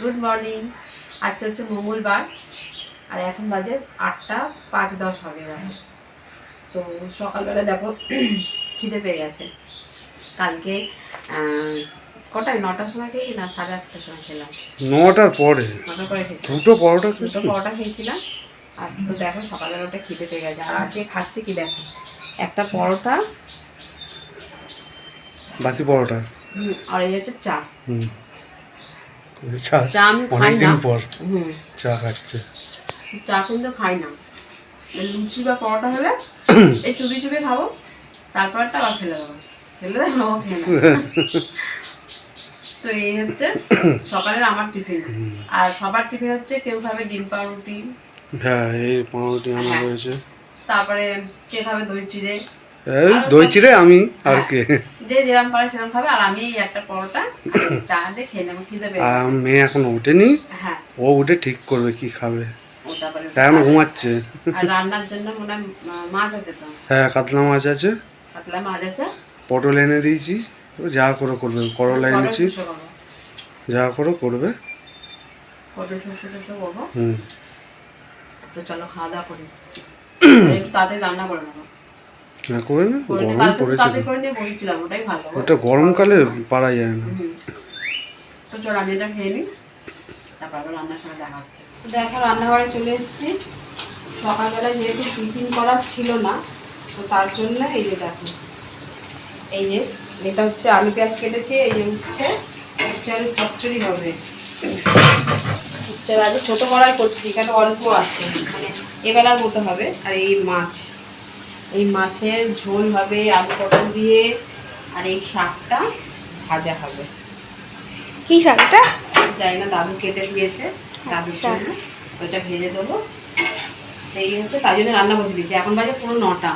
Good morning. আজকে হচ্ছে মঙ্গলবার আর এখন বাজে 8টা 5:10 হবে এবার। তো সকালবেলা দেখো খিদে পেয়ে গেছে। কালকে কটায় 9টার সময় খেয়েছি না 8:30টার সময় খেলাম। 9টার পরে 9টার পরে খেয়েছি। দুটো পরোটা খেয়েছিলাম। আর তো দেখো সকালবেলা ওটা খিদে পেয়ে গেছে। আর আজকে খাচ্ছি কি দেখো, একটা পরোটা, বাসি পরোটা, আর এই হচ্ছে চা। চা আমি খাই না। চা খাচ্ছে। চা কিন্তু খাই না। লুচি বা পরোটা হলে এই চুপি চুপি খাবো, তারপরটা আবার ফেলে দেবো, খেয়ে নেবো। তো এই হচ্ছে সকালের আমার টিফিন। আর সবার টিফিন হচ্ছে কেউ খাবে ডিম পাউরুটি, হ্যাঁ এই পাউরুটি আনা হয়েছে, তারপরে কে খাবে দই চিড়ে, দই চিড়ে আমি আর কে যে যেরকম পারে সেরকম খাবে। আর আমি একটা পরোটা চা দিয়ে খেয়ে নেবো, খিদে পেয়ে আর মেয়ে এখন ওঠেনি। হ্যাঁ, ও উঠে ঠিক করবে কি খাবে, তারপরে এখন ঘুমাচ্ছে। আর রান্নার জন্য মনে হয় মাছ আছে তো। হ্যাঁ কাতলা মাছ আছে, কাতলা মাছ আছে, পটল এনে দিয়েছি, যা করে করবে। করলা এনেছি, যা করে করবে। পটল শস্য করবো। তো চলো খাওয়া দাওয়া করি, একটু তাড়াতাড়ি রান্না করে নেবো। না করে না, গরম পড়েছে, ওটা গরমকালে পারা যায় না। তো চলো আমি এটা খেয়ে নিই, তারপর আবার রান্নার সময় দেখা হচ্ছে। দেখো রান্নাঘরে চলে এসেছি। সকালবেলা যেহেতু টিফিন করার ছিল না, তো তার জন্য এই যে দেখো, এই যে এটা হচ্ছে আলু পেঁয়াজ কেটেছি, এই যে উচ্ছে আলু চচ্চড়ি হবে। আজকে ছোটো কড়াই করছি, এখানে অল্প আছে, মানে এবেলার মতো হবে। আর এই মাছ, এই মাছের ঝোল হবে আলু পটল দিয়ে। আর এই শাকটা ভাজা হবে। কি শাকটা জানি না, দাদু কেটে দিয়েছে, দাদুর জন্য ওইটা ভেজে দেবো। এই হচ্ছে তাই জন্য রান্না বসে দিয়েছি। এখন বাজে পুরো 9টা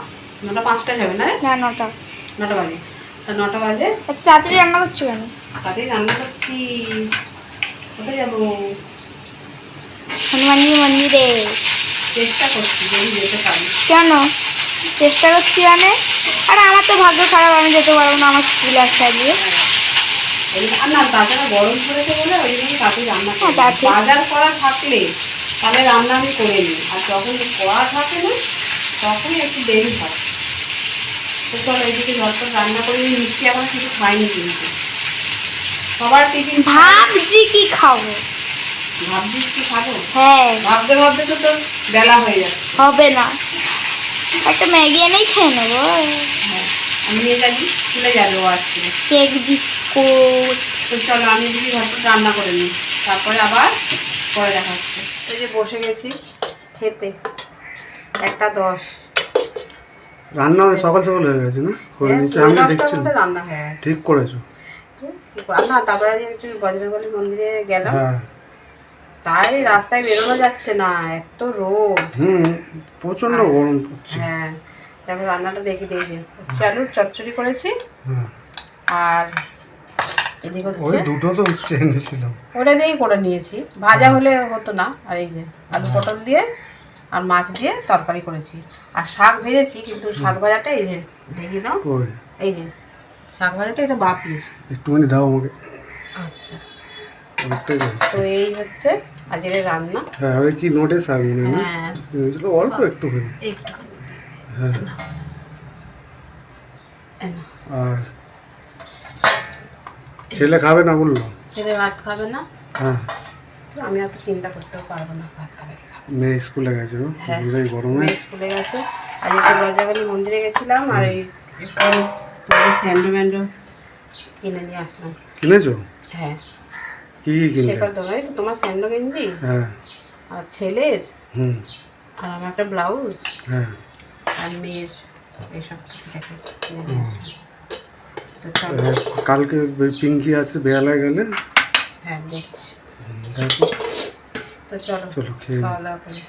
5টা যাবে না, 9টা বাজে। তা 9টা বাজে আচ্ছা তাড়াতাড়ি রান্না করছো কেন? তাড়াতাড়ি রান্না করছি। কোথায় যাবো? হনুমানজি মন্দিরে। চেষ্টা করছি যদি যেতে পারি। কেন চেষ্টা করছি মানে? আর আমার তো ভাগ্য খারাপ, আমি যেতে পারবো না, আমার স্কুল একটা দিয়ে। আর না, তাছাড়া গরম পড়েছে বলে ওই জন্য তাড়াতাড়ি রান্না করি। বাজার করা থাকলে তাহলে রান্না আমি করে নিই, আর যখন করা থাকে না তখনই একটু দেরি হয়। তো চলো এইদিকে ঝটপট রান্না করে নিই। মিষ্টি এখন কিছু খাইনি কিন্তু, সবার টিফিন। ভাবছি কি খাবো। ভাবছিস কি খাবো? হ্যাঁ ভাবতে ভাবতে তো তোর বেলা হয়ে যাচ্ছে। হবে না, একটা ম্যাগি এনেই খেয়ে নেবো। হ্যাঁ আমি নিয়ে যাবি, চলে যাবে ও আজকে। Cake biscuit. তো চলো আমি যদি ঝটপট রান্না করে নিই, তারপরে আবার পরে দেখা হচ্ছে। এই যে বসে গেছি খেতে, 1:10। রান্না সকাল সকাল হয়ে গেছে না? হয়ে নিচে আমি দেখছি রান্না হয়ে গেছে। ঠিক করেছো। না তারপরে যে একটু বজরংবলী মন্দিরে গেলাম, হ্যাঁ তাই রাস্তায় বেরোনো যাচ্ছে না, এত রোদ। প্রচন্ড গরম পড়ছে। হ্যাঁ দেখো রান্নাটা দেখি দিয়েছি, আলুর চচ্চড়ি করেছি। আর এদিকে ওই দুটো তো উচ্ছে এনেছিলাম, ওটা দিয়েই করে নিয়েছি, ভাজা হলে হতো না। আর এই যে আলু পটল দিয়ে আর মাছ দিয়ে তরকারি করেছি। আর শাক ভেজেছি, কিন্তু শাক ভাজাটা এই যে দেখিয়ে দাও, এই যে শাক ভাজাটা এটা বাকি, একটুখানি দাও আমাকে। আচ্ছা তো এই হচ্ছে আজকের রান্না। হ্যাঁ ওই কি নোটে শাক মনে না? হ্যাঁ অল্প একটুখানি। হ্যাঁ আর ছেলে খাবে না বললো? ছেলে ভাত খাবে না। হ্যাঁ আমি অত চিন্তা করতেও পারবো না, ভাত খাবে কি খাবে। মেয়ে স্কুলে গেছে, হ্যাঁ গরমে স্কুলে গেছে। আজকে বজরংবলী মন্দিরে গেছিলাম, আর এই তোমাদের স্যান্ডো ম্যান্ডো কিনে নিয়ে আসলাম। কিনেছো? হ্যাঁ কি কিনলে? শেখার দোকানে তো তোমার স্যান্ডো গেঞ্জি, হ্যাঁ আর ছেলের, হুম আর আমার একটা ব্লাউজ, হ্যাঁ আর মেয়ের, এইসব কিছু দেখে কিনে নিয়ে আসলাম। তো চলো কালকে পিঙ্কি আছে বেহালায় গেলে। হ্যাঁ দেখছি। দেখো তো চলো চলো খেয়ে খাওয়া দাওয়া করি।